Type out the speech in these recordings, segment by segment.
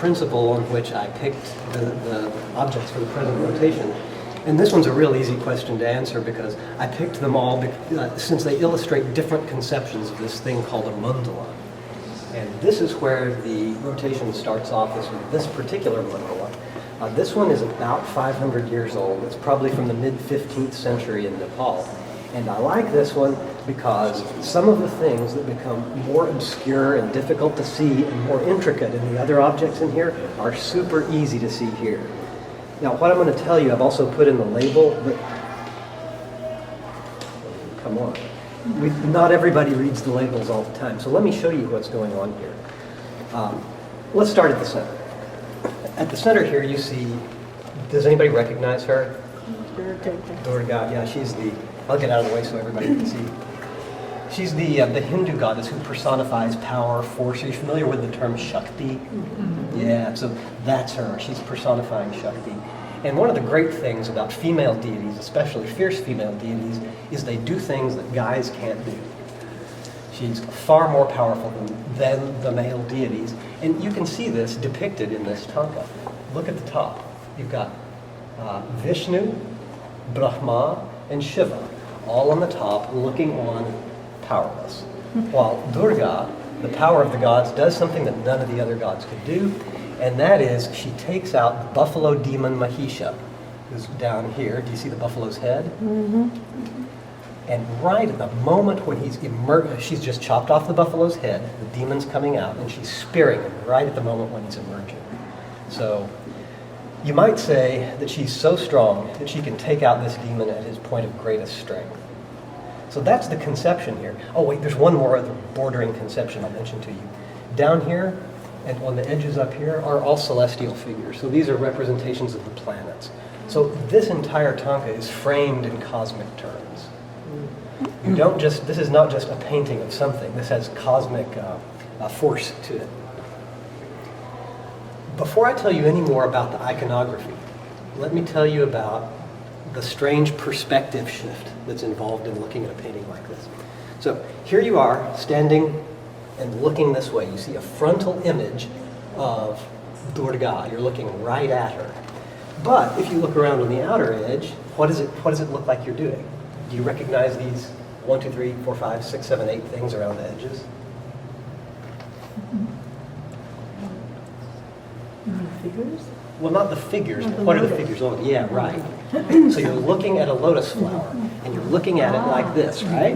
principle on which I picked the objects for the present rotation. And this one's a real easy question to answer because I picked them all since they illustrate different conceptions of this thing called a mandala. And this is where the rotation starts off, this particular mandala. This one is about 500 years old. It's probably from the mid-15th century in Nepal. And I like this one because some of the things that become more obscure and difficult to see and more intricate in the other objects in here are super easy to see here. Now, what I'm going to tell you, I've also put in the label, but come on. Not everybody reads the labels all the time, so let me show you what's going on here. Let's start at the center. At the center here, you see, does anybody recognize her? Durga, yeah, she's the, I'll get out of the way so everybody can see. She's the Hindu goddess who personifies power, force. Are you familiar with the term Shakti? Yeah, so that's her. She's personifying Shakti. And one of the great things about female deities, especially fierce female deities, is they do things that guys can't do. She's far more powerful than the male deities. And you can see this depicted in this Thangka. Look at the top. You've got Vishnu, Brahma, and Shiva, all on the top, looking on, powerless. While Durga, the power of the gods, does something that none of the other gods could do, and that is she takes out the buffalo demon Mahisha, who's down here. Do you see the buffalo's head? Mm-hmm. And right at the moment when he's emerged, she's just chopped off the buffalo's head, the demon's coming out, and she's spearing him right at the moment when he's emerging. So you might say that she's so strong that she can take out this demon at his point of greatest strength. So that's the conception here. Oh wait, there's one more other bordering conception I'll mention to you. Down here and on the edges up here are all celestial figures. So these are representations of the planets. So this entire Thangka is framed in cosmic terms. You don't just, this is not just a painting of something. This has cosmic force to it. Before I tell you any more about the iconography, let me tell you about the strange perspective shift that's involved in looking at a painting like this. So here you are standing and looking this way. You see a frontal image of Durga. You're looking right at her. But if you look around on the outer edge, what does it look like you're doing? Do you recognize these 1, 2, 3, 4, 5, 6, 7, 8 things around the edges? Figures? Well, not the figures. What are the figures on? Yeah, right. So you're looking at a lotus flower, and you're looking at it like this, right?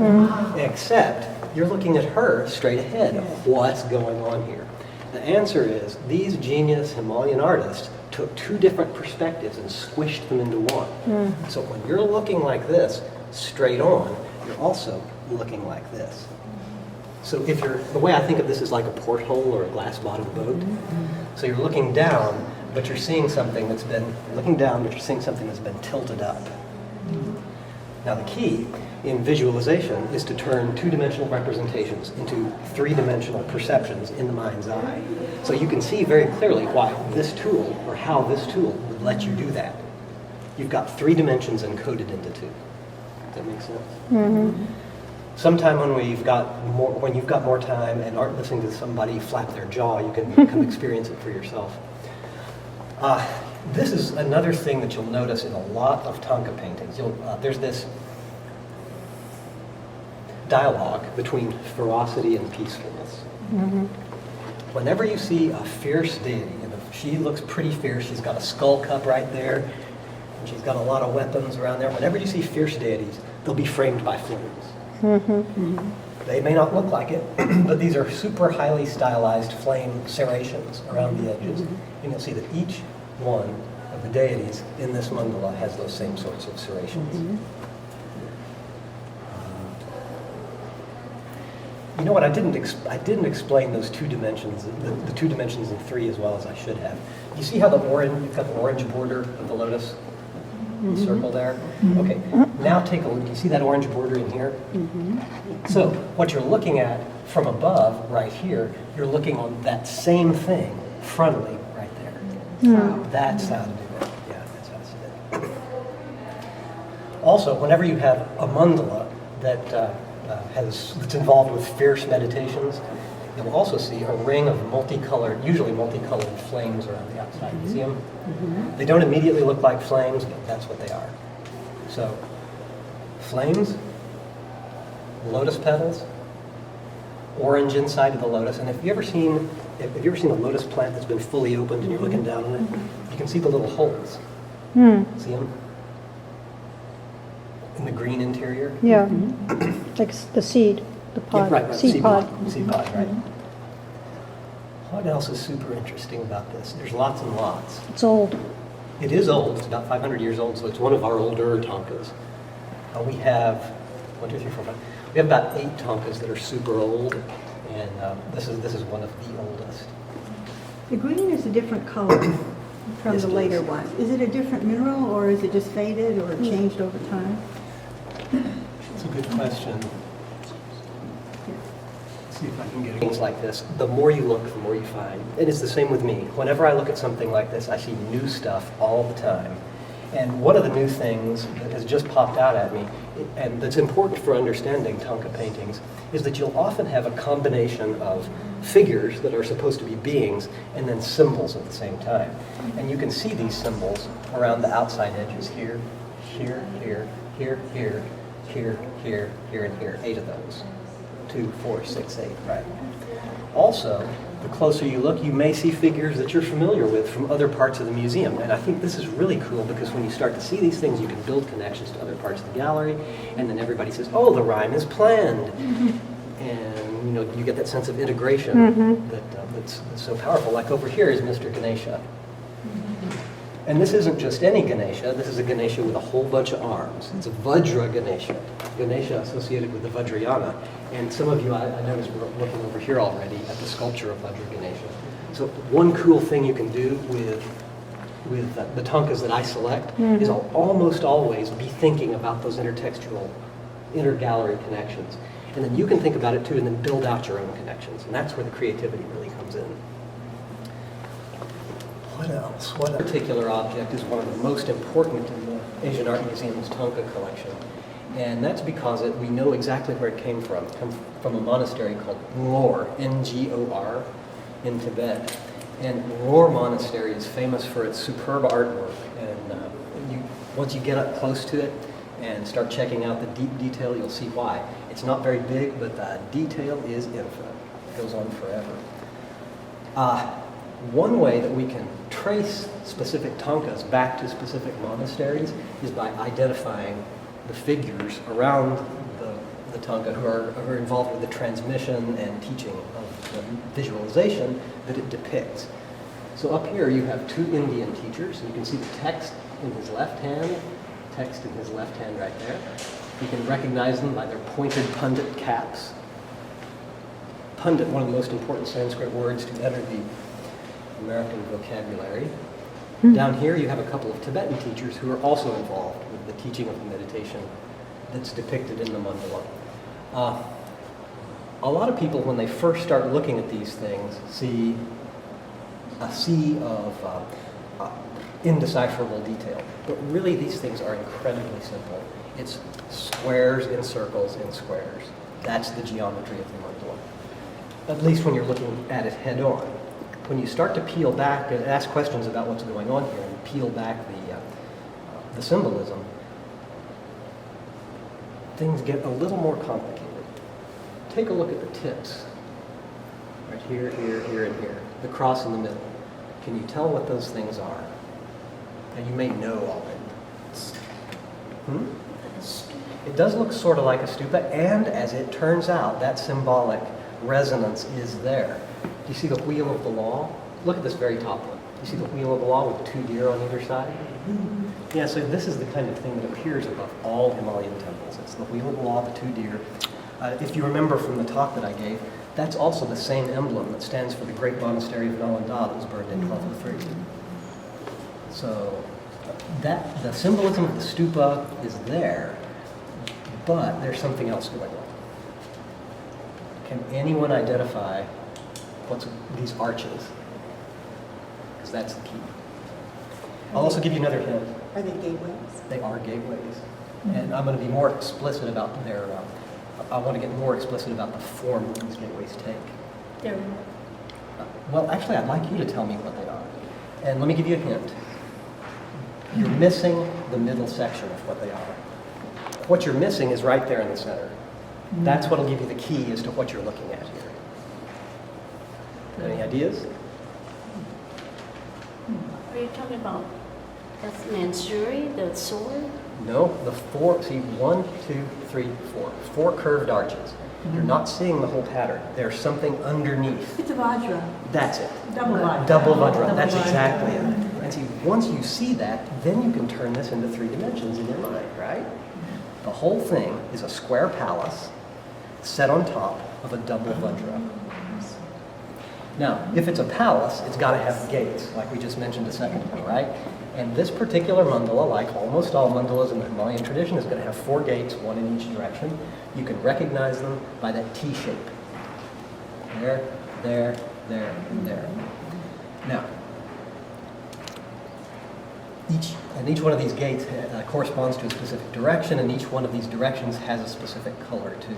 Except you're looking at her straight ahead. What's going on here? The answer is these genius Himalayan artists took two different perspectives and squished them into one. So when you're looking like this, straight on, you're also looking like this. So if you're, the way I think of this is like a porthole or a glass-bottom boat. So you're looking down, but you're seeing something that's been, looking down, but you're seeing something that's been tilted up. Now the key in visualization is to turn two-dimensional representations into three-dimensional perceptions in the mind's eye. So you can see very clearly why this tool, or how this tool would let you do that. You've got 3 dimensions encoded into 2. Does that make sense? Mm-hmm. Sometime when you've got more time and aren't listening to somebody flap their jaw, you can come experience it for yourself. This is another thing that you'll notice in a lot of Thangka paintings. There's this dialogue between ferocity and peacefulness. Mm-hmm. Whenever you see a fierce deity, and she looks pretty fierce, she's got a skull cup right there, and she's got a lot of weapons around there. Whenever you see fierce deities, they'll be framed by flames. Mm-hmm. They may not look like it, but these are super highly stylized flame serrations around the edges. And you'll see that each one of the deities in this mandala has those same sorts of serrations. Mm-hmm. You know what? I didn't explain those 2 dimensions, the 2 dimensions in 3 as well as I should have. You see how you've got the orange border of the lotus circle there? Mm-hmm. Okay. Now take a look. You see that orange border in here? Mm-hmm. So what you're looking at from above, right here, you're looking on that same thing frontally right there. Mm-hmm. That's how to do it. Yeah, that's how to do it. Also, whenever you have a mandala that's involved with fierce meditations, you'll also see a ring of multicolored, usually multicolored flames around the outside. You see them? They don't immediately look like flames, but that's what they are. So, flames, lotus petals, orange inside of the lotus. And have you ever seen a lotus plant that's been fully opened and you're looking down on it? You can see the little holes. See them? In the green interior? Yeah. Like the seed, the pod. Yeah, right, Seed pod. Seed pod, right. What else is super interesting about this? There's lots and lots. It's old. It is old. It's about 500 years old, so it's one of our older Thangkas. We have 1, 2, 3, 4, 5. We have about 8 Thangkas that are super old, and this is one of the oldest. The green is a different color from Yes, the it later is. ones. Is it a different mineral, or is it just faded or changed over time? That's a good question. Let's see if I can get things like this. The more you look, the more you find. And it's the same with me. Whenever I look at something like this, I see new stuff all the time. And one of the new things that has just popped out at me, and that's important for understanding Thangka paintings, is that you'll often have a combination of figures that are supposed to be beings and then symbols at the same time. And you can see these symbols around the outside edges here, here, here, here, here, here, here, here, and here. 8 of those. 2, 4, 6, 8, right. Also, the closer you look, you may see figures that you're familiar with from other parts of the museum. And I think this is really cool because when you start to see these things, you can build connections to other parts of the gallery, and then everybody says, oh, the rhyme is planned. And you get that sense of integration that's so powerful. Like over here is Mr. Ganesha. And this isn't just any Ganesha, this is a Ganesha with a whole bunch of arms. It's a Vajra Ganesha, Ganesha associated with the Vajrayana. And some of you, I noticed, were looking over here already at the sculpture of Vajra Ganesha. So one cool thing you can do with the Thangkas that I select is I'll almost always be thinking about those intertextual, inter-gallery connections. And then you can think about it too and then build out your own connections. And that's where the creativity really comes in. What else? What particular object is one of the most important in the Asian Art Museum's Thangka collection? And that's because we know exactly where it came from. It comes from a monastery called Ngor, Ngor, in Tibet. And Ngor Monastery is famous for its superb artwork. And once you get up close to it and start checking out the deep detail, you'll see why. It's not very big, but the detail is infinite. It goes on forever. One way that we can trace specific Thangkas back to specific monasteries is by identifying the figures around the Thangka who are involved with the transmission and teaching of the visualization that it depicts. So up here you have 2 Indian teachers. You can see the text in his left hand right there. You can recognize them by their pointed pundit caps. Pundit, one of the most important Sanskrit words to enter the American vocabulary. Down here you have a couple of Tibetan teachers who are also involved with the teaching of the meditation that's depicted in the mandala. A lot of people, when they first start looking at these things, see a sea of indecipherable detail. But really these things are incredibly simple. It's squares in circles in squares. That's the geometry of the mandala. At least when you're looking at it head on. When you start to peel back and ask questions about what's going on here and peel back the symbolism, things get a little more complicated. Take a look at the tips. Right here, here, here, and here. The cross in the middle. Can you tell what those things are? And you may know already. It does look sort of like a stupa, and as it turns out, that symbolic resonance is there. Do you see the wheel of the law? Look at this very top one. You see the wheel of the law with 2 deer on either side? Yeah, so this is the kind of thing that appears above all Himalayan temples. It's the wheel of the law, the 2 deer. If you remember from the talk that I gave, that's also the same emblem that stands for the great monastery of Nalanda that was burned in 1203. So the symbolism of the stupa is there, but there's something else going on. Can anyone identify what's these arches? Because that's the key. I'll also give you another hint. Are they gateways? They are gateways. And I'm going to be more explicit about I want to get more explicit about the form that these gateways take. There. Well, actually, I'd like you to tell me what they are. And let me give you a hint. You're missing the middle section of what they are. What you're missing is right there in the center. That's what will give you the key as to what you're looking at here. Any ideas? Are you talking about that's Manuscript, the sword? No, the four, see, 1, 2, 3, 4. 4 curved arches. You're not seeing the whole pattern. There's something underneath. It's a Vajra, That's it. double Vajra. Double Vajra. Double That's Vajra. exactly it. And see, once you see that, then you can turn this into 3 dimensions in your mind, right? The whole thing is a square palace set on top of a double Vajra. Now, if it's a palace, it's got to have gates, like we just mentioned a second ago, right? And this particular mandala, like almost all mandalas in the Himalayan tradition, is going to have 4 gates, 1 in each direction. You can recognize them by that T shape. There, there, there, and there. Now, each one of these gates corresponds to a specific direction, and each one of these directions has a specific color too.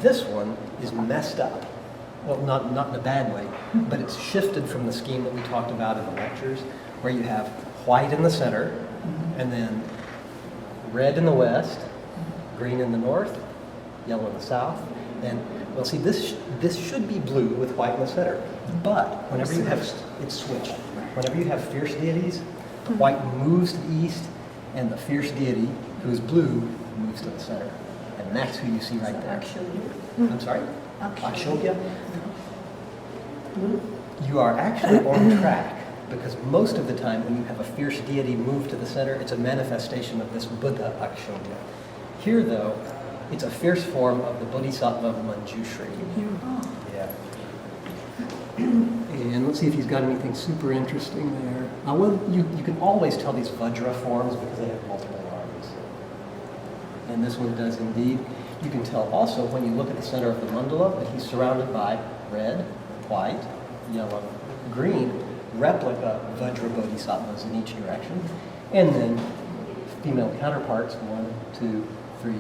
This one is messed up. Well, not in a bad way, but it's shifted from the scheme that we talked about in the lectures, where you have white in the center, and then red in the west, green in the north, yellow in the south. And, well, see, this should be blue with white in the center, but whenever you have, it's switched. Whenever you have fierce deities, the white moves to the east, and the fierce deity, who is blue, moves to the center. And that's who you see right there. I'm sorry? Akshobhya? You are actually on track, because most of the time when you have a fierce deity move to the center, it's a manifestation of this Buddha Akshobhya. Here, though, it's a fierce form of the Bodhisattva Manjushri. Yeah. And let's see if he's got anything super interesting there. Well, you can always tell these Vajra forms because they have multiple arms. And this one does indeed. You can tell also when you look at the center of the mandala that he's surrounded by red, white, yellow, green, replica Vajra Bodhisattvas in each direction. And then female counterparts, 1, 2, 3,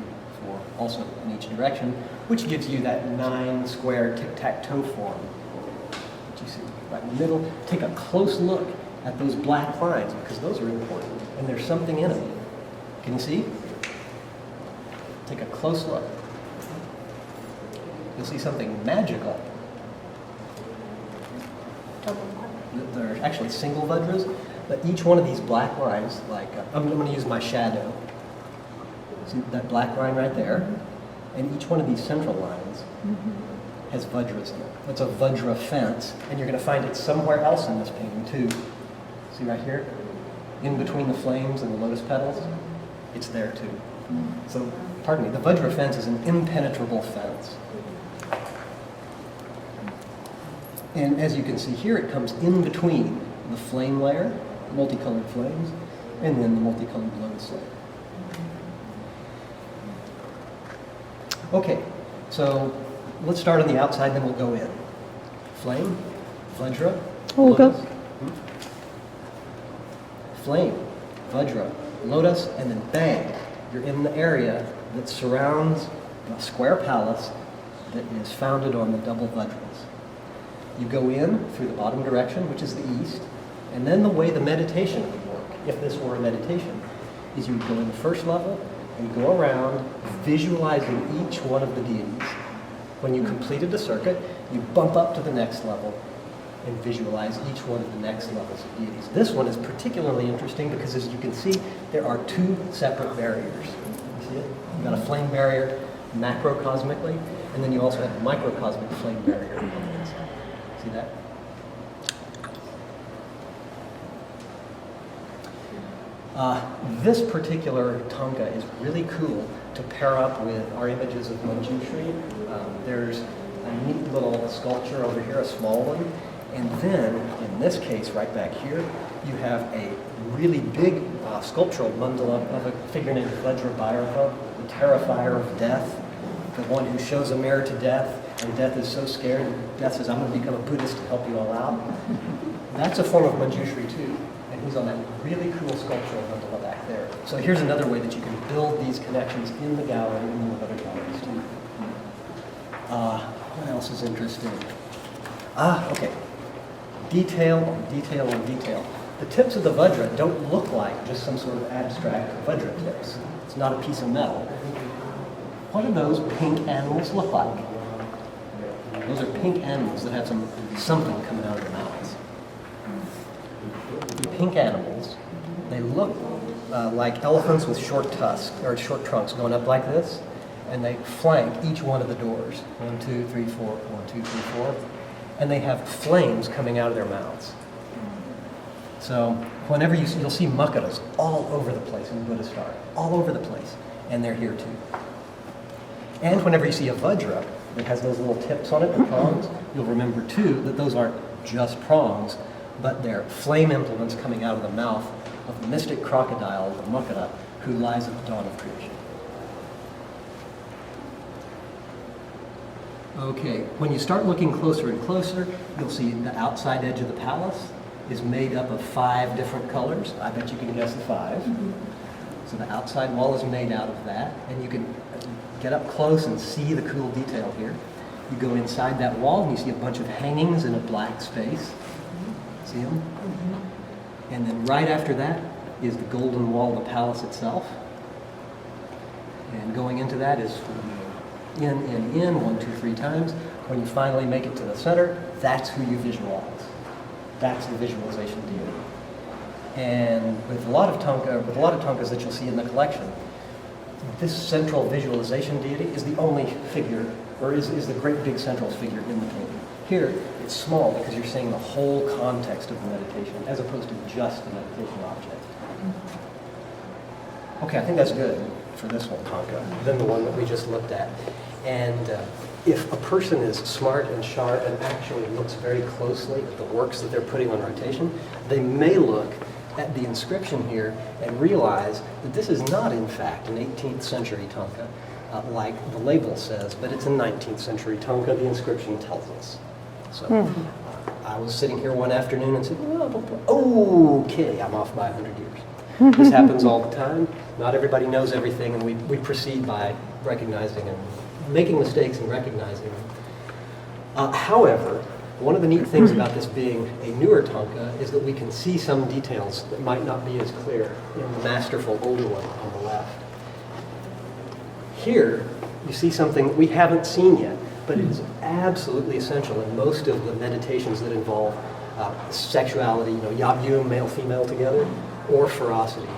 4, also in each direction, which gives you that 9 square tic-tac-toe form. Which you see right in the middle. Take a close look at those black lines because those are important. And there's something in them. Can you see? Take a close look. You'll see something magical. They're actually single Vajras, but each one of these black lines, like, I'm going to use my shadow. See that black line right there? And each one of these central lines has Vajras in it. It's a Vajra fence, and you're going to find it somewhere else in this painting too. See right here? In between the flames and the lotus petals, it's there too. So, pardon me, the Vajra fence is an impenetrable fence. And as you can see here, it comes in between the flame layer, multicolored flames, and then the multicolored lotus layer. Okay, so let's start on the outside, then we'll go in. Flame, Vajra, Olga. lotus. Flame, Vajra, lotus, and then bang, you're in the area that surrounds a square palace that is founded on the double Vajras. You go in through the bottom direction, which is the east, and then the way the meditation would work, if this were a meditation, is you would go in the first level and go around visualizing each one of the deities. When you completed the circuit, you bump up to the next level and visualize each one of the next levels of deities. This one is particularly interesting because, as you can see, there are 2 separate barriers. You see it? You've got a flame barrier macrocosmically, and then you also have a microcosmic flame barrier on the inside. See that? This particular Thangka is really cool to pair up with our images of Manjushri. There's a neat little sculpture over here, a small one. And then, in this case, right back here, you have a really big sculptural mandala of a figure named Vajrabhairava, the terrifier of death, the one who shows a mirror to death, and death is so scared, death says, I'm going to become a Buddhist to help you all out. That's a form of Manjushri too, and he's on that really cool sculptural mandala back there. So here's another way that you can build these connections in the gallery and in the other galleries too. What else is interesting? Okay. Detail on detail on detail. The tips of the Vajra don't look like just some sort of abstract Vajra tips. It's not a piece of metal. What do those pink animals look like? Those are pink animals that have something coming out of their mouths. The pink animals, they look like elephants with short tusks, or short trunks going up like this, and they flank each one of the doors. 1, 2, 3, 4, 1, 2, 3, 4. And they have flames coming out of their mouths. So whenever you'll see mukaras all over the place in the Buddha star, all over the place, and they're here too. And whenever you see a Vajra that has those little tips on it, the prongs, you'll remember too that those aren't just prongs, but they're flame implements coming out of the mouth of the mystic crocodile, the mukara, who lies at the dawn of creation. Okay, when you start looking closer and closer, you'll see the outside edge of the palace is made up of 5 different colors. I bet you can guess the 5. Mm-hmm. So the outside wall is made out of that, and you can get up close and see the cool detail here. You go inside that wall and you see a bunch of hangings in a black space. See them? Mm-hmm. And then right after that is the golden wall of the palace itself. And going into that is in, 1, 2, 3 times. When you finally make it to the center, that's who you visualize. That's the visualization deity. And with a lot of Thangkas that you'll see in the collection, this central visualization deity is the only figure, or is the great big central figure in the painting. Here, it's small because you're seeing the whole context of the meditation, as opposed to just the meditation object. Okay, I think that's good for this one, Thangka, than the one that we just looked at. And if a person is smart and sharp and actually looks very closely at the works that they're putting on rotation, they may look at the inscription here and realize that this is not, in fact, an 18th century Thangka, like the label says, but it's a 19th century Thangka, the inscription tells us. So I was sitting here one afternoon and said, oh, okay, I'm off by 100 years. This happens all the time. Not everybody knows everything, and we proceed by recognizing and making mistakes and recognizing them. However, one of the neat things about this being a newer Thangka is that we can see some details that might not be as clear in the masterful older one on the left. Here, you see something we haven't seen yet, but it is absolutely essential in most of the meditations that involve sexuality, yab-yum, male-female together, or ferocity.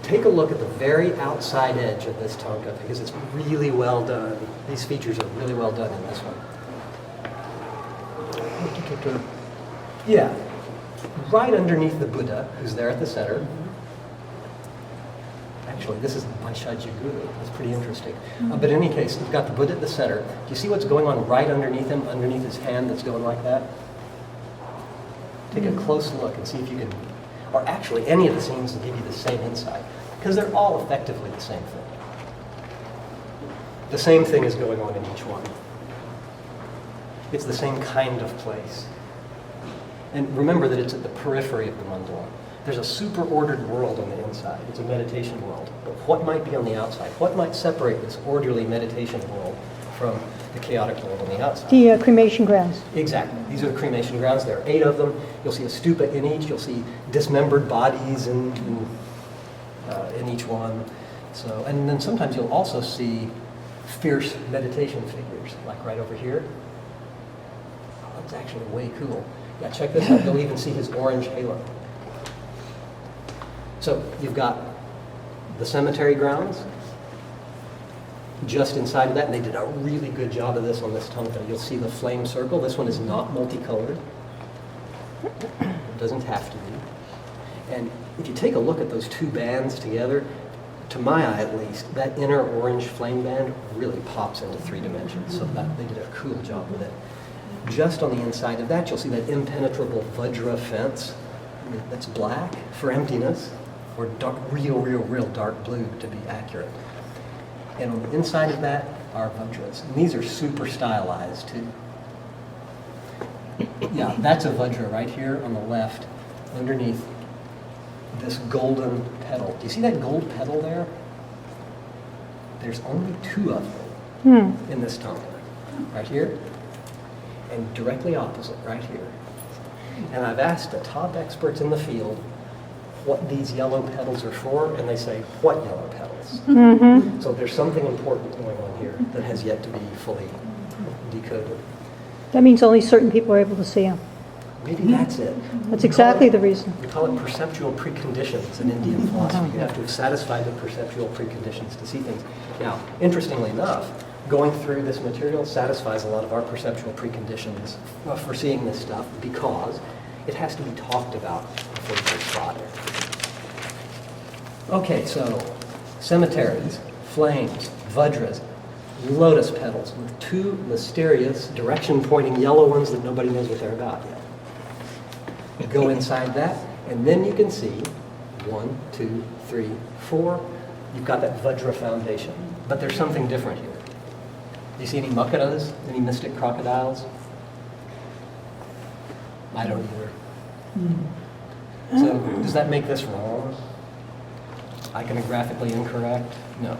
Take a look at the very outside edge of this Thangka because it's really well done. These features are really well done in this one. Yeah, right underneath the Buddha, who's there at the center. Actually, this is Vaishajya Guru. That's pretty interesting. But in any case, you've got the Buddha at the center. Do you see what's going on right underneath him, underneath his hand that's going like that? Take a close look and see if you can, or actually any of the scenes will give you the same insight, because they're all effectively the same thing. The same thing is going on in each one. It's the same kind of place. And remember that it's at the periphery of the mandala. There's a super ordered world on the inside. It's a meditation world. But what might be on the outside? What might separate this orderly meditation world from the chaotic world on the outside? The cremation grounds. Exactly. These are the cremation grounds. There are 8 of them. You'll see a stupa in each. You'll see dismembered bodies in each one. So, and then sometimes you'll also see fierce meditation figures, like right over here. Oh, that's actually way cool. Yeah, check this out. You'll even see his orange halo. So you've got the cemetery grounds just inside of that, and they did a really good job of this on this Thangka. You'll see the flame circle. This one is not multicolored. It doesn't have to be. And if you take a look at those 2 bands together, to my eye at least, that inner orange flame band really pops into 3 dimensions. So that they did a cool job with it. Just on the inside of that, you'll see that impenetrable Vajra fence that's black for emptiness, or dark, real dark blue to be accurate. And on the inside of that are Vajras. And these are super stylized too. Yeah, that's a Vajra right here on the left, underneath this golden petal. Do you see that gold petal there? There's only 2 of them in this Thangka, right here. and directly opposite, right here. And I've asked the top experts in the field what these yellow petals are for, and they say, what yellow petals? Mm-hmm. So there's something important going on here that has yet to be fully decoded. That means only certain people are able to see them. Maybe that's it. That's exactly the reason. We call it perceptual preconditions in Indian philosophy. You have to have satisfied the perceptual preconditions to see things. Now, interestingly enough, going through this material satisfies a lot of our perceptual preconditions for seeing this stuff because it has to be talked about before you can spot it. Okay, so cemeteries, flames, vajras, lotus petals with two mysterious direction-pointing yellow ones that nobody knows what they're about yet. You go inside that, and then you can see 1, 2, 3, 4. You've got that vajra foundation, but there's something different here. Do you see any makaras, any mystic crocodiles? I don't either. So does that make this wrong? Iconographically incorrect? No.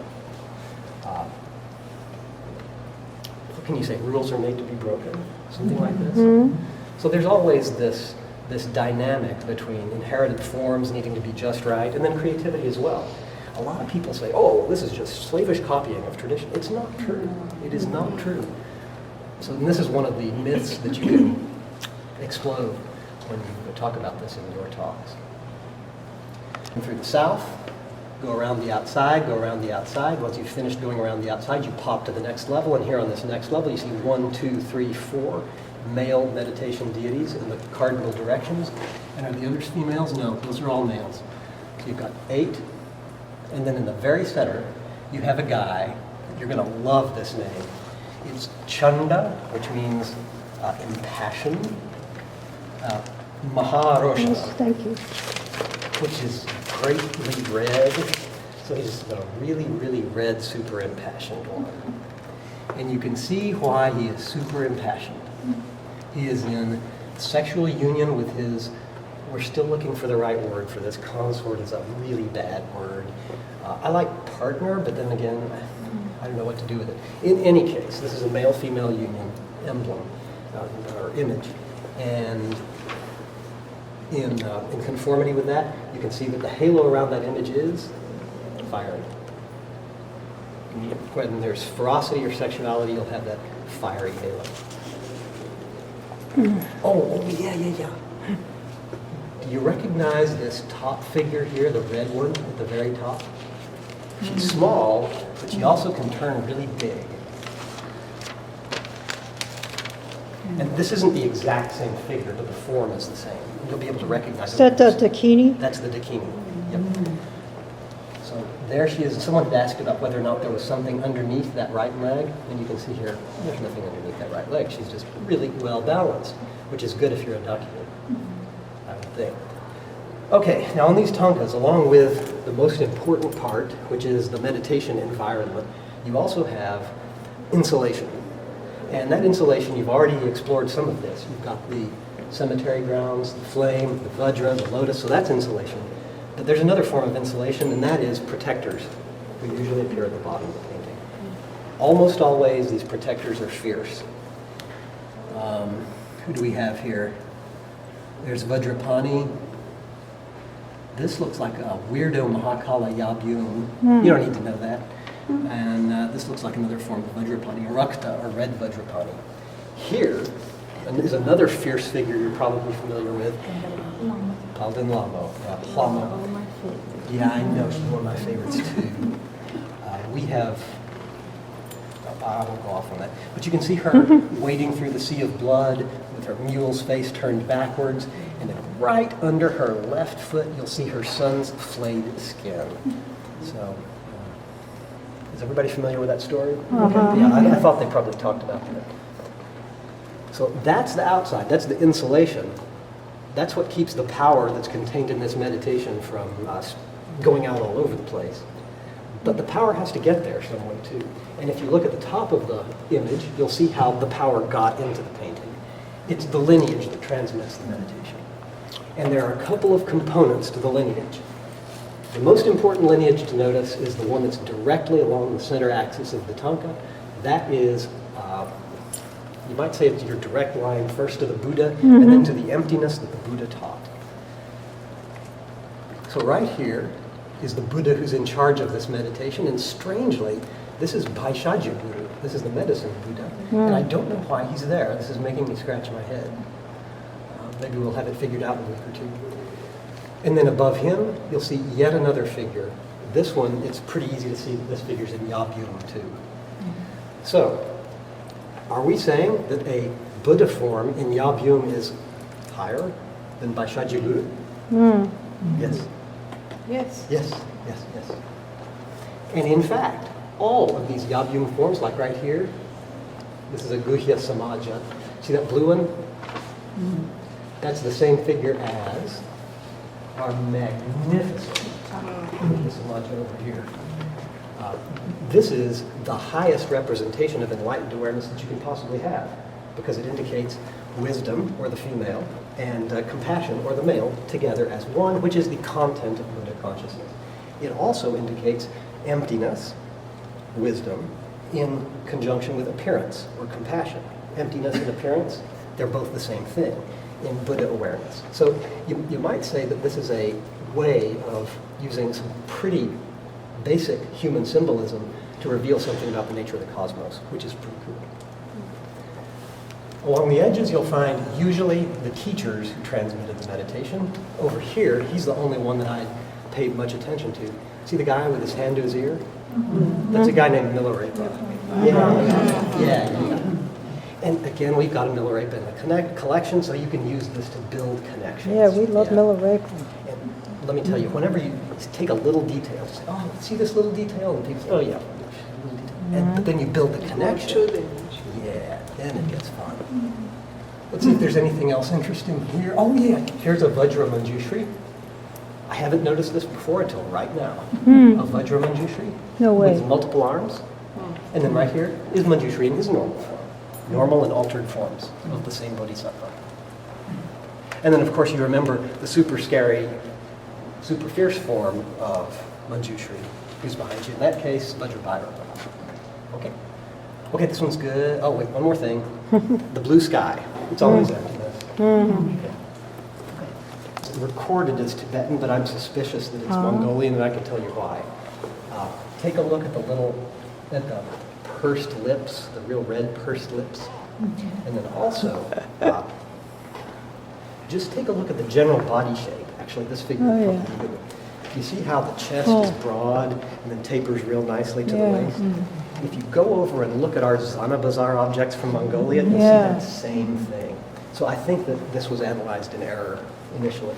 What can you say? Rules are made to be broken? Something like this? So there's always this dynamic between inherited forms needing to be just right and then creativity as well. A lot of people say, oh, this is just slavish copying of tradition. It's not true. It is not true. So this is one of the myths that you can explode when you talk about this in your talks. And through the south, go around the outside, go around the outside. Once you've finished going around the outside, you pop to the next level. And here on this next level, you see 1, 2, 3, 4 male meditation deities in the cardinal directions. And are the others females? No, those are all males. So you've got 8. And then in the very center, you have a guy. You're going to love this name. It's Chanda, which means impassioned. Maharosha, Yes, thank you. which is greatly red. So he's the really, really red, super impassioned one. And you can see why he is super impassioned. He is in sexual union with his, we're still looking for the right word for this. Consort is a really bad word. I like partner, but then again, I don't know what to do with it. In any case, this is a male-female union emblem or image. And in conformity with that, you can see that the halo around that image is fiery. When there's ferocity or sexuality, you'll have that fiery halo. Oh, yeah. Do you recognize this top figure here, the red one at the very top? She's small, but she also can turn really big. And this isn't the exact same figure, but the form is the same. You'll be able to recognize Is that the it. Dakini? That's the Dakini. Yep. So there she is. Someone had asked about whether or not there was something underneath that right leg, and you can see here, there's nothing underneath that right leg. She's just really well balanced, which is good if you're a document, I would think. Okay, now on these Thangkas, along with the most important part, which is the meditation environment, you also have insulation. And that insulation, you've already explored some of this. You've got the cemetery grounds, the flame, the vajra, the lotus, so that's insulation. But there's another form of insulation, and that is protectors, who usually appear at the bottom of the painting. Almost always, these protectors are fierce. Who do we have here? There's Vajrapani. This looks like a weirdo Mahakala Yabyum. You don't need to know that. And this looks like another form of Vajrapani, Arakta, or red Vajrapani. Here is another fierce figure you're probably familiar with, Palden Lamo. Plamo. Yeah, I know, she's one of my favorites too. We have, I won't go off on that, but you can see her wading through the sea of blood with her mule's face turned backwards, and then right under her left foot, you'll see her son's flayed skin. So, is everybody familiar with that story? Okay. Yeah, I thought they probably talked about that. So that's the outside, that's the insulation. That's what keeps the power that's contained in this meditation from going out all over the place. But the power has to get there some way too. And if you look at the top of the image, you'll see how the power got into the painting. It's the lineage that transmits the meditation. And there are a couple of components to the lineage. The most important lineage to notice is the one that's directly along the center axis of the Thangka. That is You might say it's your direct line first to the Buddha and then to the emptiness that the Buddha taught. So right here is the Buddha who's in charge of this meditation, and strangely, this is Bhaishajya Guru. This is the medicine Buddha, and I don't know why he's there. This is making me scratch my head. Maybe we'll have it figured out in a week or two. And then above him, you'll see yet another figure. This one, it's pretty easy to see that this figure's in Yabyum too. So, are we saying that a Buddha form in Yabyum is higher than Bhaishajya Guru? Yes. Yes. Yes, yes, yes. And in fact, all of these Yabyum forms, like right here, this is a Guhya Samaja. See that blue one? That's the same figure as our magnificent Guhya Samaja over here. This is the highest representation of enlightened awareness that you can possibly have, because it indicates wisdom, or the female, and compassion, or the male, together as one, which is the content of Buddha consciousness. It also indicates emptiness, wisdom, in conjunction with appearance, or compassion. Emptiness and appearance, they're both the same thing in Buddha awareness. So you might say that this is a way of using some pretty basic human symbolism to reveal something about the nature of the cosmos, which is pretty cool. Along the edges, you'll find usually the teachers who transmitted the meditation. Over here, he's the only one that I paid much attention to. See the guy with his hand to his ear? That's a guy named Milarepa. Yeah. And again, we've got a Milarepa in the collection, so you can use this to build connections. Yeah, we love Milarepa. And let me tell you, whenever you take a little detail, say, oh, see this little detail? And people say, oh yeah, little detail. But then you build the connection. Yeah, then it gets fun. Let's see if there's anything else interesting here. Oh yeah, here's a Vajra Manjushri. I haven't noticed this before until right now. A Vajra Manjushri. No way. With multiple arms. And then right here is Manjushri in his normal form. Normal and altered forms of the same bodhisattva. And then of course you remember the super scary, super fierce form of Manjushri, who's behind you. In that case, Vajrabhaira. Okay. Okay, this one's good. Oh wait, one more thing. The blue sky. It's always emptiness. Okay. It's recorded as Tibetan, but I'm suspicious that it's Mongolian, and I can tell you why. Take a look at the pursed lips, the real red pursed lips. And then also, just take a look at the general body shape. Actually, this figure is probably good. You see how the chest is broad and then tapers real nicely to the waist? If you go over and look at our Zana Bazaar objects from Mongolia, you'll see that same thing. So I think that this was analyzed in error initially.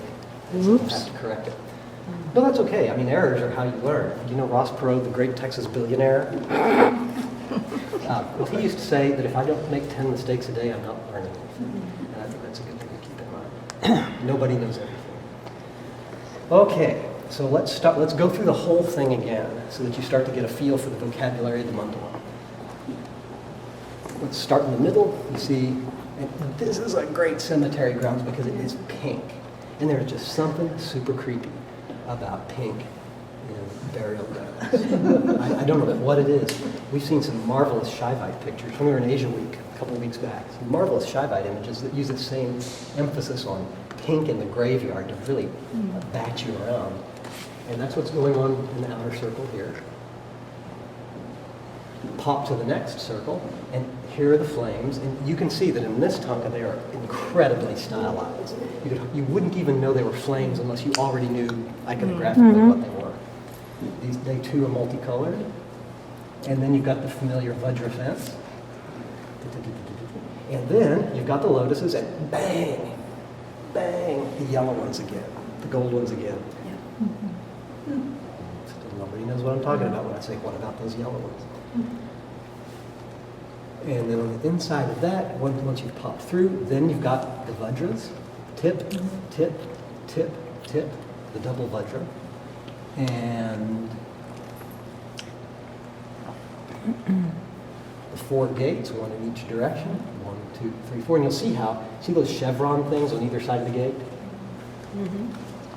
So we'll have to correct it. No, that's okay. I mean, errors are how you learn. You know Ross Perot, the great Texas billionaire? Well, he used to say that if I don't make 10 mistakes a day, I'm not learning anything. And I think that's a good thing to keep in mind. Nobody knows everything. Okay, so let's go through the whole thing again so that you start to get a feel for the vocabulary of the mandala. Let's start in the middle. You see, and this is a great cemetery grounds because it is pink. And there's just something super creepy about pink in burial grounds. I don't know what it is. We've seen some marvelous Shaivite pictures when we were in Asia Week a couple of weeks back. Some marvelous Shaivite images that use the same emphasis on pink in the graveyard to really bat you around. And that's what's going on in the outer circle here. Pop to the next circle, and here are the flames. And you can see that in this Thangka, they are incredibly stylized. You wouldn't even know they were flames unless you already knew iconographically what they were. They too are multicolored. And then you've got the familiar Vajra fence. And then you've got the lotuses, and bang, bang, the yellow ones again, the gold ones again. Still nobody knows what I'm talking about when I say, what about those yellow ones? And then on the inside of that, once you've popped through, then you've got the Vajras, tip, tip, tip, tip, the double Vajra, and the 4 gates, one in each direction, 1, 2, 3, 4, and you'll see those chevron things on either side of the gate?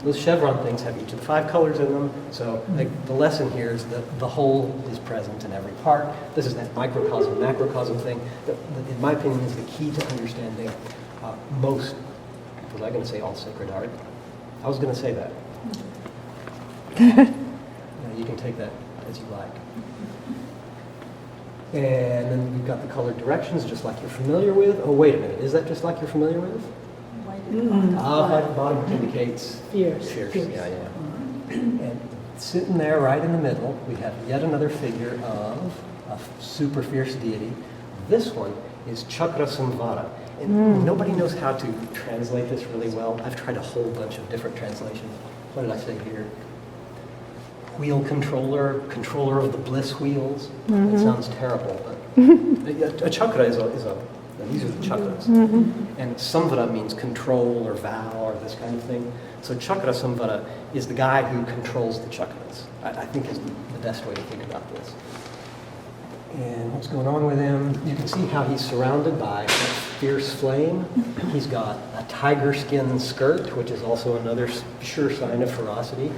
Those chevron things have each of the 5 colors in them. So like, the lesson here is that the whole is present in every part. This is that microcosm, macrocosm thing that in my opinion, is the key to understanding most, was I going to say all sacred art? I was going to say that. You can take that as you like. And then we've got the colored directions, just like you're familiar with. Oh, wait a minute. Is that just like you're familiar with? White at the bottom indicates Fierce. fierce. Yeah. And sitting there right in the middle, we have yet another figure of a super fierce deity. This one is Chakra Samvara. And nobody knows how to translate this really well. I've tried a whole bunch of different translations. What did I say here? Wheel controller, controller of the bliss wheels. That sounds terrible, but a chakra is a these are the chakras. And samvara means control or vow or this kind of thing. So chakra samvara is the guy who controls the chakras. I think is the best way to think about this. And what's going on with him? You can see how he's surrounded by a fierce flame. He's got a tiger skin skirt, which is also another sure sign of ferocity.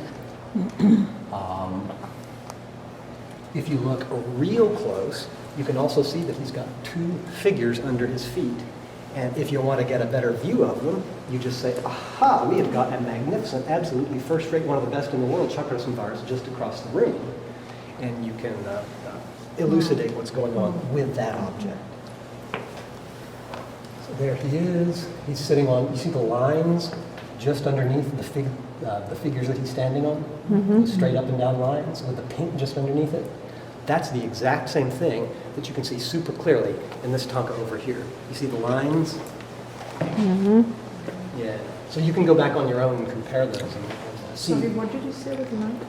If you look real close, you can also see that he's got 2 figures under his feet. And if you want to get a better view of them, you just say, aha, we have got a magnificent, absolutely first-rate, one of the best in the world, Chakra Samvara just across the room. And you can elucidate what's going on with that object. So there he is. He's sitting on, you see the lines just underneath the figures that he's standing on? Those straight up and down lines with the pink just underneath it. That's the exact same thing that you can see super clearly in this Thangka over here. You see the lines? Yeah. So you can go back on your own and compare those and see. Sorry, what did you say with the lines?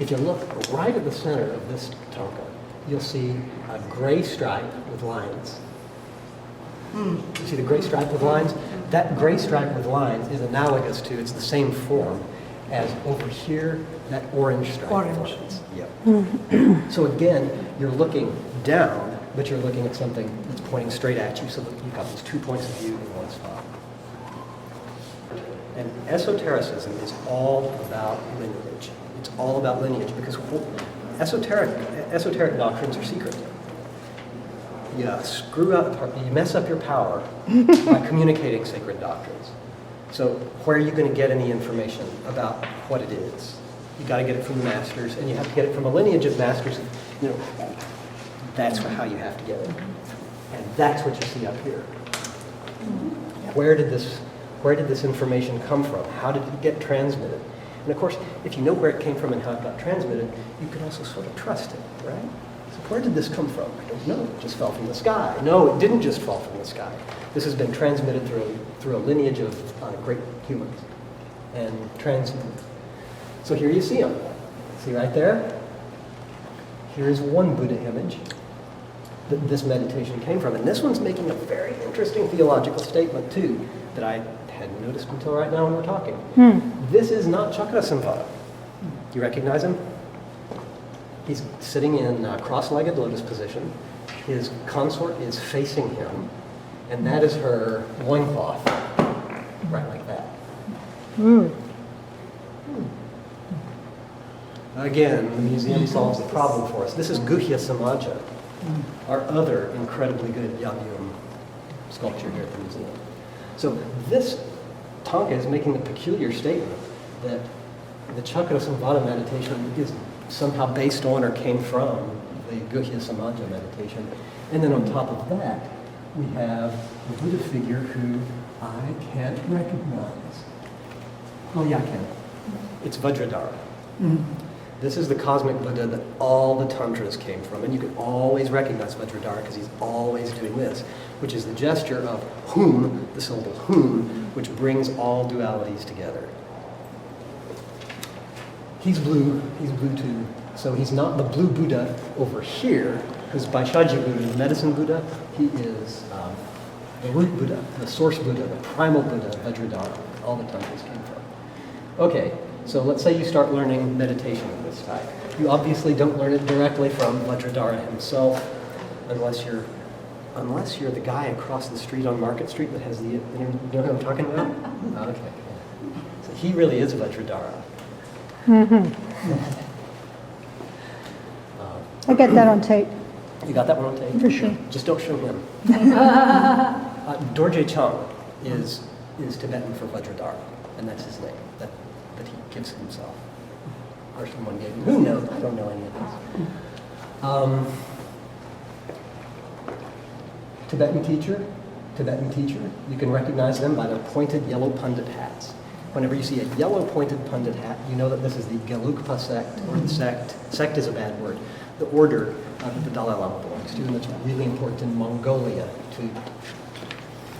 If you look right at the center of this Thangka, you'll see a gray stripe with lines. You see the gray stripe with lines? That gray stripe with lines is analogous to, it's the same form as over here, that orange stripe with lines. Yep. So again, you're looking down, but you're looking at something that's pointing straight at you, so that you've got these 2 points of view in one spot. And esotericism is all about lineage. It's all about lineage because esoteric doctrines are secret. You screw up, you mess up your power by communicating sacred doctrines. So where are you going to get any information about what it is? You got to get it from the masters, and you have to get it from a lineage of masters. You know, that's how you have to get it, and that's what you see up here. Where did this information come from? How did it get transmitted? And of course, if you know where it came from and how it got transmitted, you can also sort of trust it, right? So where did this come from? I don't know. It just fell from the sky. No, it didn't just fall from the sky. This has been transmitted through a lineage of great humans and transmitted. So here you see them. See right there? Here's one Buddha image that this meditation came from. And this one's making a very interesting theological statement too that I hadn't noticed until right now when we're talking. This is not Chakra Samvara. Do you recognize him? He's sitting in cross-legged lotus position. His consort is facing him, and that is her loincloth, right like that. Again, the museum solves the problem for us. This is Guhya Samaja, our other incredibly good Yabyum sculpture here at the museum. So this Thangka is making the peculiar statement that the Chakra Samvara meditation is somehow based on or came from the Guhya Samaja meditation. And then on top of that, we have the Buddha figure who I can't recognize. Oh yeah, I can. It's Vajradhara. This is the cosmic Buddha that all the tantras came from, and you can always recognize Vajradhara because he's always doing this, which is the gesture of hum, the syllable hum, which brings all dualities together. He's blue too, so he's not the blue Buddha over here, who's Vaishajya Buddha, the medicine Buddha. He is the root Buddha, the source Buddha, the primal Buddha, Vajradhara, all the tantras came from. Okay. So let's say you start learning meditation of this type. You obviously don't learn it directly from Vajradhara himself, unless you're the guy across the street on Market Street that has the, you know what I'm talking about? Okay. So he really is Vajradhara. I get that on tape. You got that one on tape? For sure. Just don't show him. Dorje Chung is Tibetan for Vajradhara, and that's his name that he gives himself. Or someone gave him. Who knows? I don't know any of this. Tibetan teacher. You can recognize them by their pointed yellow pundit hats. Whenever you see a yellow pointed pundit hat, you know that this is the Gelugpa sect, or the sect. Sect is a bad word. The order that the Dalai Lama belongs to, and that's really important in Mongolia too.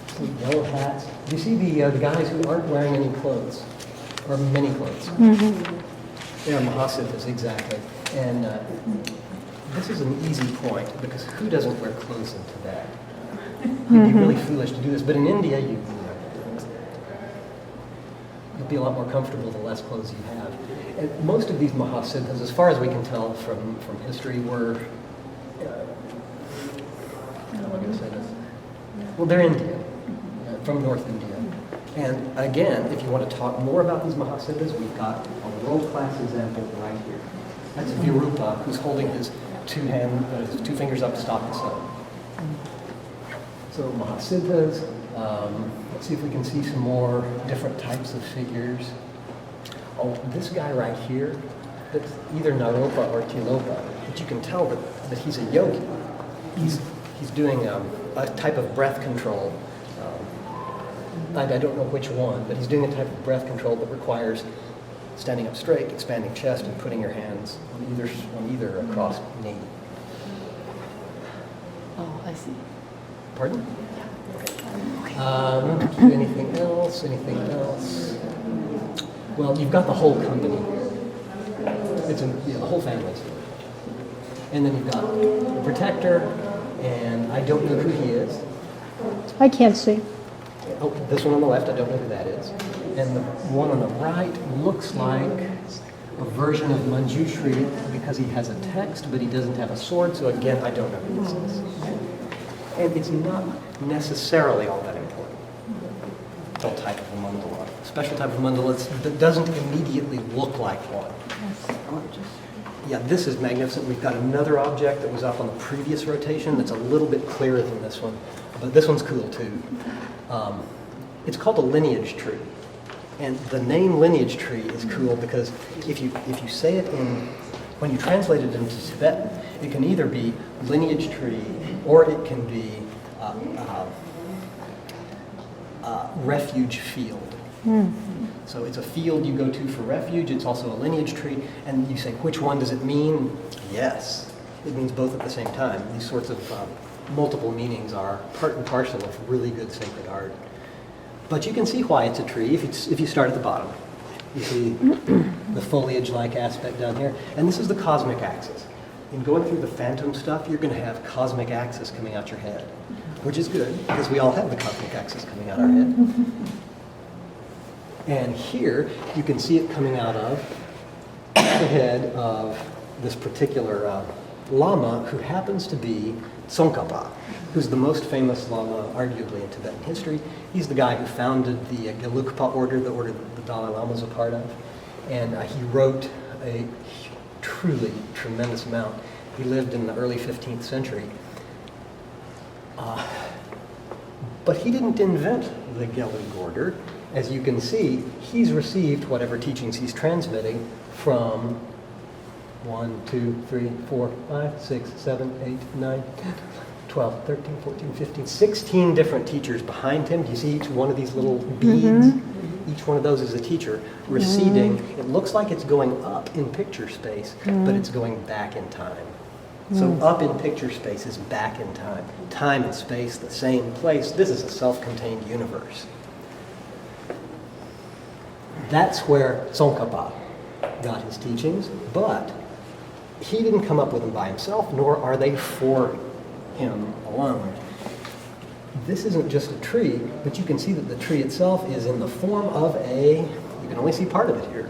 So yellow hats. Do you see the guys who aren't wearing any clothes, or many clothes? They are Mahasiddhas, exactly. And this is an easy point, because who doesn't wear clothes in Tibet? You'd be really foolish to do this, but in India, you'll be a lot more comfortable the less clothes you have. And most of these Mahasiddhas, as far as we can tell from history, were, how am I going to say this? Well, they're Indian, from North India. And again, if you want to talk more about these Mahasiddhas, we've got a world-class example right here. That's Virupa, who's holding his two fingers up to stop the sun. So Mahasiddhas, let's see if we can see some more different types of figures. Oh, this guy right here, that's either Naropa or Tilopa, but you can tell that he's a yogi. He's doing a type of breath control. I don't know which one, but he's doing a type of breath control that requires standing up straight, expanding chest, and putting your hands on either across knee. Oh, I see. Pardon? Okay. Anything else? Well, you've got the whole company. It's the whole family. And then you've got the protector, and I don't know who he is. I can't see. Oh, this one on the left, I don't know who that is. And the one on the right looks like a version of Manjushri because he has a text, but he doesn't have a sword, so again, I don't know who this is. And it's not necessarily all that important. What type of a mandala? Special type of mandala that doesn't immediately look like one. Yeah, this is magnificent. We've got another object that was up on the previous rotation that's a little bit clearer than this one, but this one's cool too. It's called a lineage tree. And the name lineage tree is cool because if you say it when you translate it into Tibetan, it can either be lineage tree or it can be refuge field. So it's a field you go to for refuge. It's also a lineage tree. And you say, which one does it mean? Yes, it means both at the same time. These sorts of multiple meanings are part and parcel of really good sacred art. But you can see why it's a tree if you start at the bottom. You see the foliage-like aspect down here. And this is the cosmic axis. In going through the phantom stuff, you're going to have cosmic axis coming out your head, which is good because we all have the cosmic axis coming out our head. And here, you can see it coming out of the head of this particular lama who happens to be Tsongkhapa, who's the most famous lama, arguably, in Tibetan history. He's the guy who founded the Gelugpa order, the order that the Dalai Lama is a part of. And he wrote a truly tremendous amount. He lived in the early 15th century. But he didn't invent the Gelug order. As you can see, he's received whatever teachings he's transmitting from 1, 2, 3, 4, 5, 6, 7, 8, 9, 10, 12, 13, 14, 15, 16 different teachers behind him. Do you see each one of these little beads? Each one of those is a teacher receding. It looks like it's going up in picture space, but it's going back in time. So up in picture space is back in time. Time and space, the same place. This is a self-contained universe. That's where Tsongkhapa got his teachings, but he didn't come up with them by himself, nor are they for him alone. This isn't just a tree, but you can see that the tree itself is in the form of you can only see part of it here.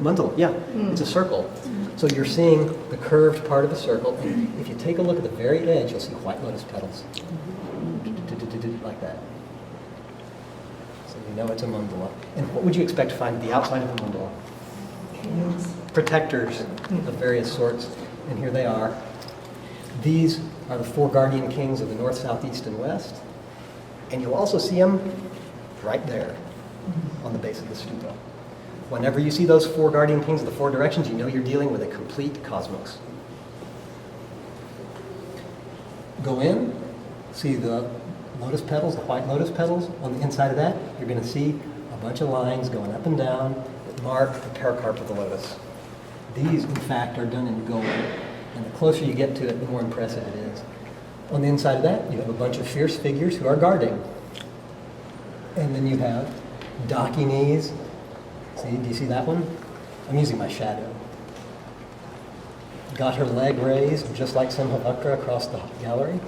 Mandala, yeah, it's a circle. So you're seeing the curved part of a circle. And if you take a look at the very edge, you'll see white lotus petals. Like that. So you know it's a mandala. And what would you expect to find at the outside of a mandala? Protectors of various sorts, and here they are. These are the four guardian kings of the north, south, east, and west, and you'll also see them right there on the base of the stupa. Whenever you see those four guardian kings of the four directions, you know you're dealing with a complete cosmos. Go in, see the lotus petals, the white lotus petals. On the inside of that, you're going to see a bunch of lines going up and down that mark the pericarp of the lotus. These, in fact, are done in gold, and the closer you get to it, the more impressive it is. On the inside of that, you have a bunch of fierce figures who are guarding. And then you have Dakinis. See, do you see that one? I'm using my shadow. Got her leg raised, just like Simhavakra across the gallery.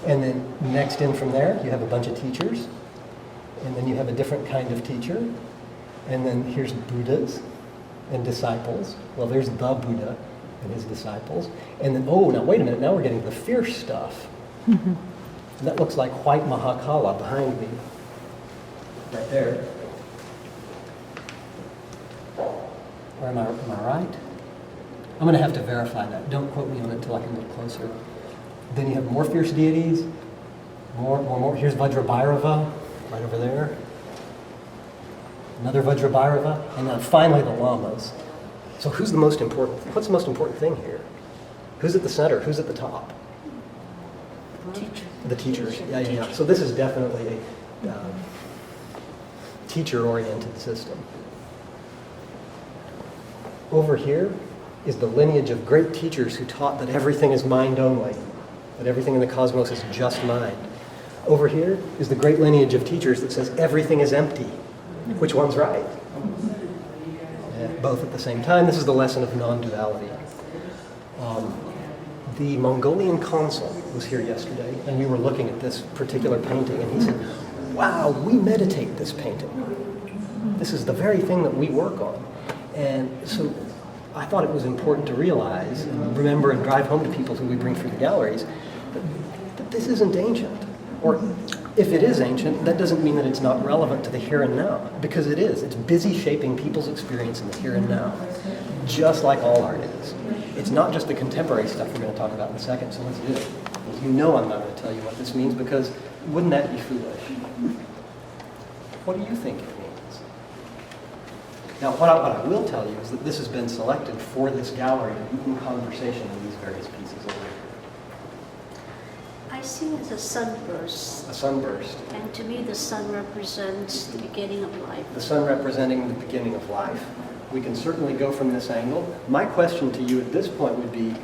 And then next in from there, you have a bunch of teachers. And then you have a different kind of teacher. And then here's Buddhas and disciples. Well, there's the Buddha and his disciples. And then, oh, now wait a minute, now we're getting the fierce stuff. And that looks like white Mahakala behind me. Right there. Or am I right? I'm going to have to verify that. Don't quote me on it until I can look closer. Then you have more fierce deities. More. Here's Vajrabhairava, right over there. Another Vajrabhairava. And then finally the lamas. So who's the most important? What's the most important thing here? Who's at the center? Who's at the top? The teachers. Yeah. So this is definitely a teacher-oriented system. Over here is the lineage of great teachers who taught that everything is mind only, that everything in the cosmos is just mind. Over here is the great lineage of teachers that says everything is empty. Which one's right? Both at the same time. This is the lesson of non-duality. The Mongolian consul was here yesterday, and we were looking at this particular painting, and he said, wow, we meditate this painting. This is the very thing that we work on. And so I thought it was important to realize and remember and drive home to people who we bring through the galleries that this isn't ancient. Or if it is ancient, that doesn't mean that it's not relevant to the here and now, because it is. It's busy shaping people's experience in the here and now, just like all art is. It's not just the contemporary stuff we're going to talk about in a second, so let's do it. You know I'm not going to tell you what this means, because wouldn't that be foolish? What do you think it means? Now, what I will tell you is that this has been selected for this gallery in conversation with these various pieces over here. I see it as a sunburst. A sunburst. And to me, the sun represents the beginning of life. The sun representing the beginning of life. We can certainly go from this angle. My question to you at this point would be,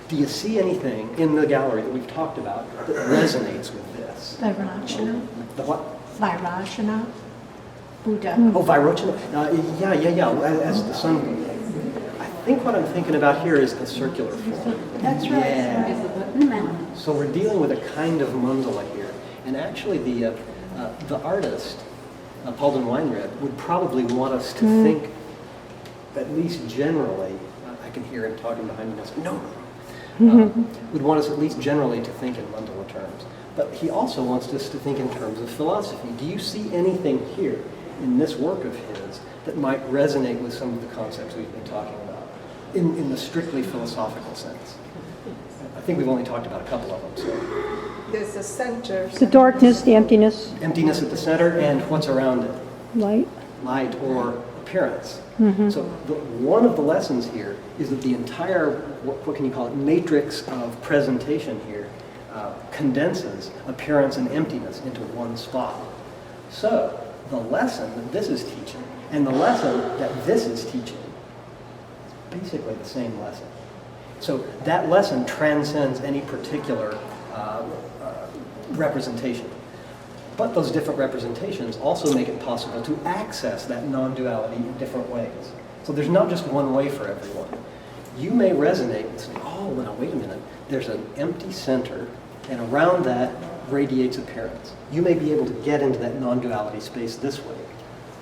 do you see anything in the gallery that we've talked about that resonates with this? Vairocana. The what? Vairocana. Buddha. Oh, Vairochana. Yeah. As the sun. I think what I'm thinking about here is the circular form. That's right. Yeah. So we're dealing with a kind of mandala here. And actually the artist, Paulden Weinreb, would probably want us to think, at least generally, I can hear him talking behind me now, would want us at least generally to think in mandala terms. But he also wants us to think in terms of philosophy. Do you see anything here in this work of his that might resonate with some of the concepts we've been talking about, in the strictly philosophical sense? I think we've only talked about a couple of them. So. There's a center. The darkness, the emptiness, Emptiness at the center, and what's around it? light. Light or appearance. So one of the lessons here is that the entire, what can you call it, matrix of presentation here condenses appearance and emptiness into one spot. So the lesson that this is teaching and the lesson that this is teaching is basically the same lesson. So that lesson transcends any particular representation. But those different representations also make it possible to access that non-duality in different ways. So there's not just one way for everyone. You may resonate and say, oh, well, now wait a minute. There's an empty center, and around that radiates appearance. You may be able to get into that non-duality space this way.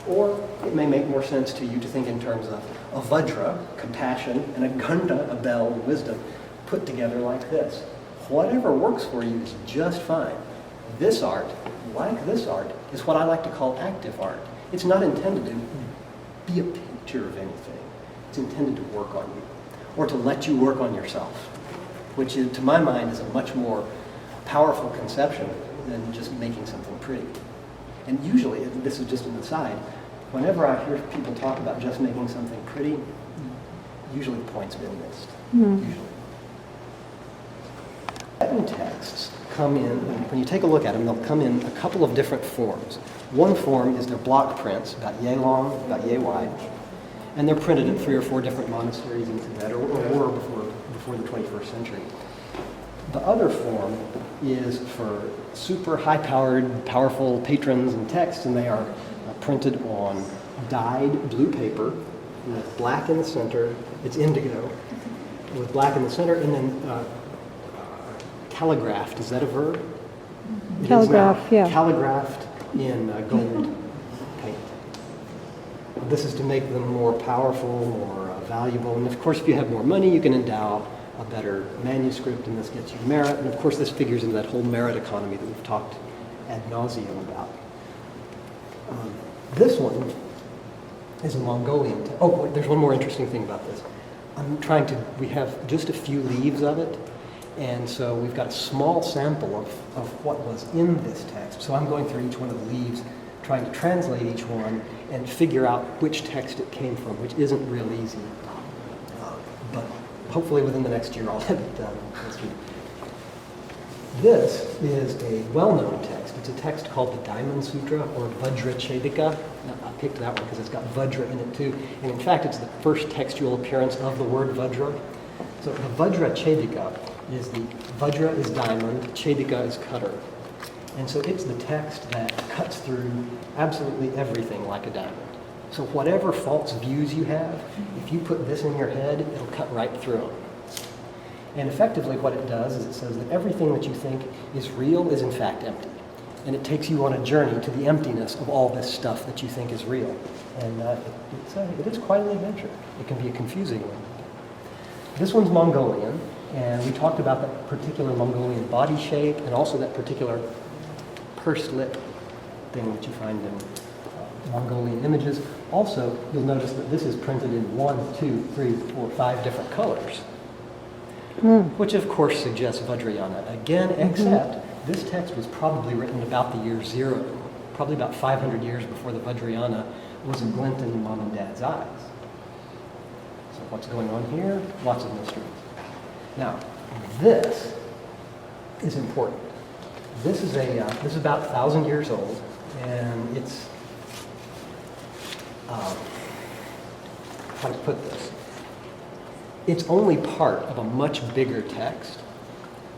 Or it may make more sense to you to think in terms of a vajra, compassion, and a ganda, a bell, wisdom, put together like this. Whatever works for you is just fine. This art, like this art, is what I like to call active art. It's not intended to be a picture of anything. It's intended to work on you, or to let you work on yourself, which is, to my mind, is a much more powerful conception than just making something pretty. And usually, this is just an aside, whenever I hear people talk about just making something pretty, usually the point's been missed, usually. Tibetan texts come in, when you take a look at them, they'll come in a couple of different forms. One form is their block prints, about yay long, about yay wide, and they're printed in 3 or 4 different monasteries in Tibet, or were before the 21st century. The other form is for super high-powered, powerful patrons and texts, and they are printed on dyed blue paper with black in the center. It's indigo with black in the center, and then calligraphed. Is that a verb? It is now. Calligraph, yeah. Calligraphed in gold paint. This is to make them more powerful, more valuable, and of course, if you have more money, you can endow a better manuscript, and this gets you merit. And of course, this figures into that whole merit economy that we've talked ad nauseum about. This one is a Mongolian. Oh, there's one more interesting thing about this. We have just a few leaves of it, and so we've got a small sample of what was in this text. So I'm going through each one of the leaves, trying to translate each one and figure out which text it came from, which isn't real easy. But hopefully within the next year I'll have it done. This is a well-known text. It's a text called the Diamond Sutra, or Vajra Chedika. I picked that one because it's got Vajra in it too. And in fact, it's the first textual appearance of the word Vajra. So the Vajra Chedika is Vajra is diamond, Chedika is cutter. And so it's the text that cuts through absolutely everything like a diamond. So whatever false views you have, if you put this in your head, it'll cut right through them. And effectively what it does is it says that everything that you think is real is in fact empty. And it takes you on a journey to the emptiness of all this stuff that you think is real. And it is quite an adventure. It can be a confusing one. This one's Mongolian, and we talked about that particular Mongolian body shape and also that particular pursed lip thing that you find in Mongolian images. Also, you'll notice that this is printed in 1, 2, 3, 4, 5 different colors, which of course suggests Vajrayana again, except this text was probably written about the year 0, probably about 500 years before the Vajrayana was a glint in mom and dad's eyes. So what's going on here? Lots of mysteries. Now, this is important. This is about 1,000 years old, and it's how to put this? It's only part of a much bigger text,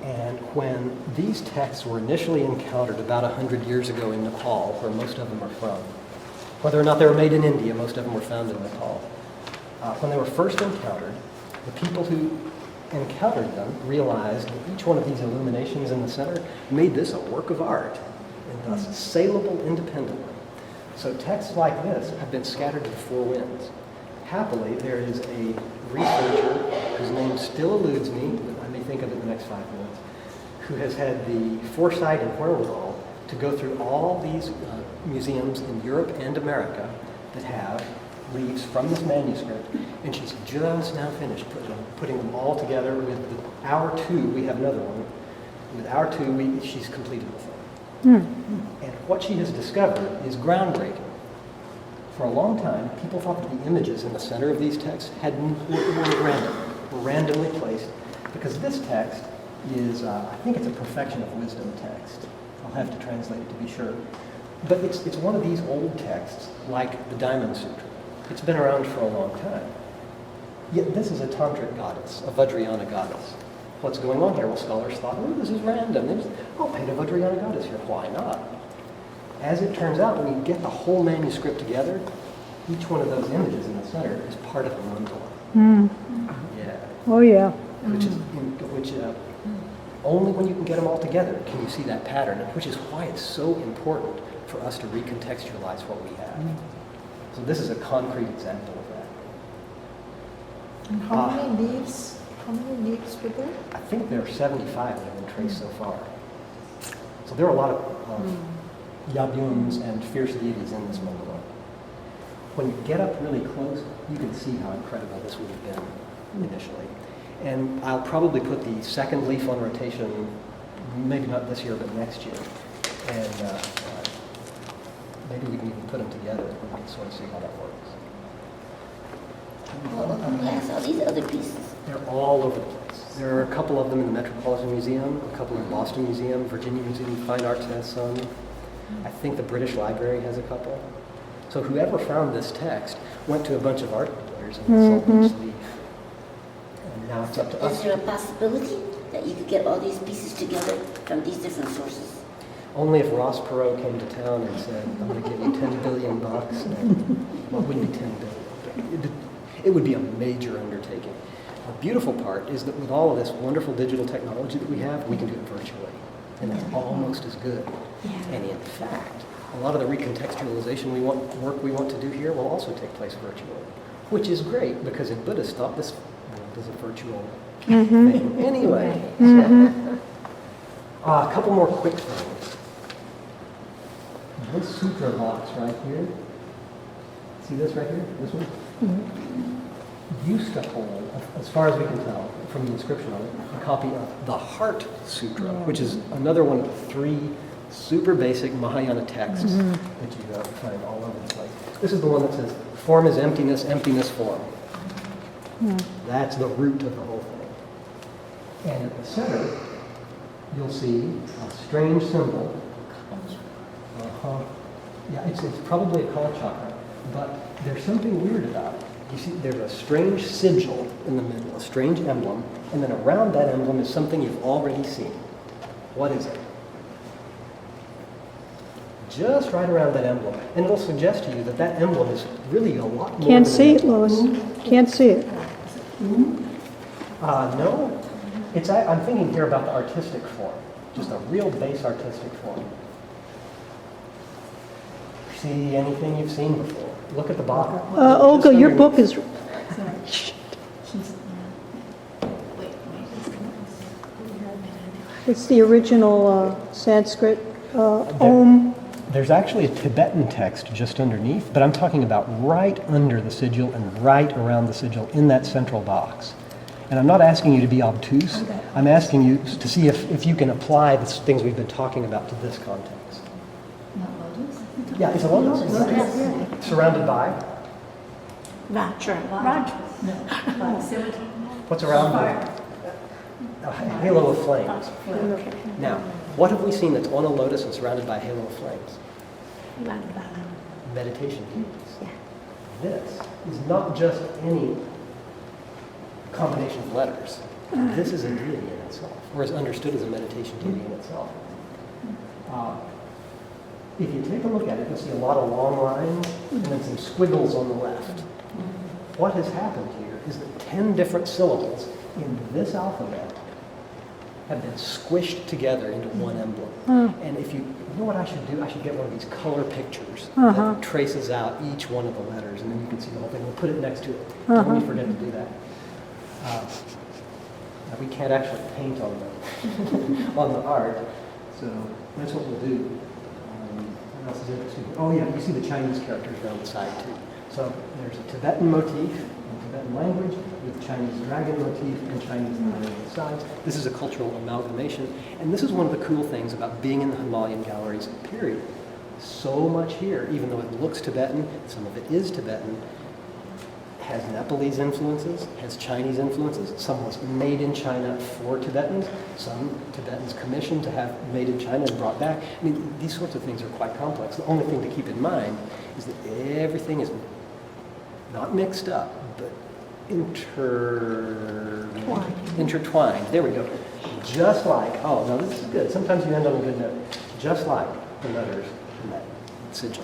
and when these texts were initially encountered about 100 years ago in Nepal, where most of them are from, whether or not they were made in India, most of them were found in Nepal. When they were first encountered, the people who encountered them realized that each one of these illuminations in the center made this a work of art, and thus saleable independently. So texts like this have been scattered to the four winds. Happily, there is a researcher whose name still eludes me, but I may think of it in the next 5 minutes, who has had the foresight and wherewithal to go through all these museums in Europe and America that have leaves from this manuscript, and she's just now finished putting them all together with our two. We have another one. With our two, she's completed the thing. And what she has discovered is groundbreaking. For a long time, people thought that the images in the center of these texts were randomly placed, because this text is, I think it's a perfection of wisdom text. I'll have to translate it to be sure. But it's one of these old texts, like the Diamond Sutra. It's been around for a long time. Yet this is a tantric goddess, a Vajrayana goddess. What's going on here? Well, scholars thought, oh, this is random. I'll paint a Vajrayana goddess here. Why not? As it turns out, when you get the whole manuscript together, each one of those images in the center is part of a mandala. Yeah. Oh, yeah. Which only when you can get them all together can you see that pattern, which is why it's so important for us to recontextualize what we have. So this is a concrete example of that. And how many leaves? How many leaves were there? I think there are 75 that have been traced so far. So there are a lot of yabyums and fierce deities in this mandala. When you get up really close, you can see how incredible this would have been initially. And I'll probably put the second leaf on rotation, maybe not this year, but next year. And maybe we can even put them together and we can sort of see how that works. All these other pieces. They're all over the place. There are a couple of them in the Metropolitan Museum, a couple in the Boston Museum, Virginia Museum of Fine Arts has some. I think the British Library has a couple. So whoever found this text went to a bunch of art dealers and sold each leaf. And now it's up to Is us. there a possibility that you could get all these pieces together from these different sources? Only if Ross Perot came to town and said, I'm going to give you $10 billion. Well, it wouldn't be $10 billion. It would be a major undertaking. The beautiful part is that with all of this wonderful digital technology that we have, we can do it virtually. And that's almost as good. And in fact, a lot of the recontextualization work we want to do here will also take place virtually, which is great because in Buddhist thought this world is a virtual thing. Anyway, so, a couple more quick things. This sutra box right here, see this right here? This one? Used to hold, as far as we can tell from the inscription on it, a copy of the Heart Sutra, which is another one of 3 super basic Mahayana texts that you find all over the place. This is the one that says, form is emptiness, emptiness form. That's the root of the whole thing. And at the center, you'll see a strange symbol. Yeah, it's probably a kala chakra, but there's something weird about it. You see, there's a strange sigil in the middle, a strange emblem, and then around that emblem is something you've already seen. What is it? Just right around that emblem. And it'll suggest to you that that emblem is really a lot more Can't than see an it, Lois. Can't see it. No. I'm thinking here about the artistic form, just a real base artistic form. See anything you've seen before? Look at the bottom. Olga, your book is, it's the original Sanskrit Om. There's actually a Tibetan text just underneath, but I'm talking about right under the sigil and right around the sigil in that central box. And I'm not asking you to be obtuse. I'm asking you to see if you can apply the things we've been talking about to this context. Yeah, it's a lotus. Surrounded by? What's around it? A halo of flames. Now, what have we seen that's on a lotus and surrounded by a halo of flames? Meditation keys. This is not just any combination of letters. This is a deity in itself, or is understood as a meditation deity in itself. If you take a look at it, you'll see a lot of long lines and then some squiggles on the left. What has happened here is that 10 different syllables in this alphabet have been squished together into one emblem. And if you know what I should do, I should get one of these color pictures that traces out each one of the letters, and then you can see the whole thing. We'll put it next to it. Don't let me forget to do that. Now we can't actually paint on the on the art, so that's what we'll do. What else is interesting? Oh yeah, you see the Chinese characters around the side too. So there's a Tibetan motif in Tibetan language with Chinese dragon motif and Chinese lettering on the sides. This is a cultural amalgamation, and this is one of the cool things about being in the Himalayan galleries, period. So much here, even though it looks Tibetan, some of it is Tibetan, has Nepalese influences, has Chinese influences. Some was made in China for Tibetans. Some Tibetans commissioned to have made in China and brought back. I mean, these sorts of things are quite complex. The only thing to keep in mind is that everything is not mixed up, but intertwined. There we go. Just like, oh, now this is good. Sometimes you end on a good note. Just like the letters in that sigil.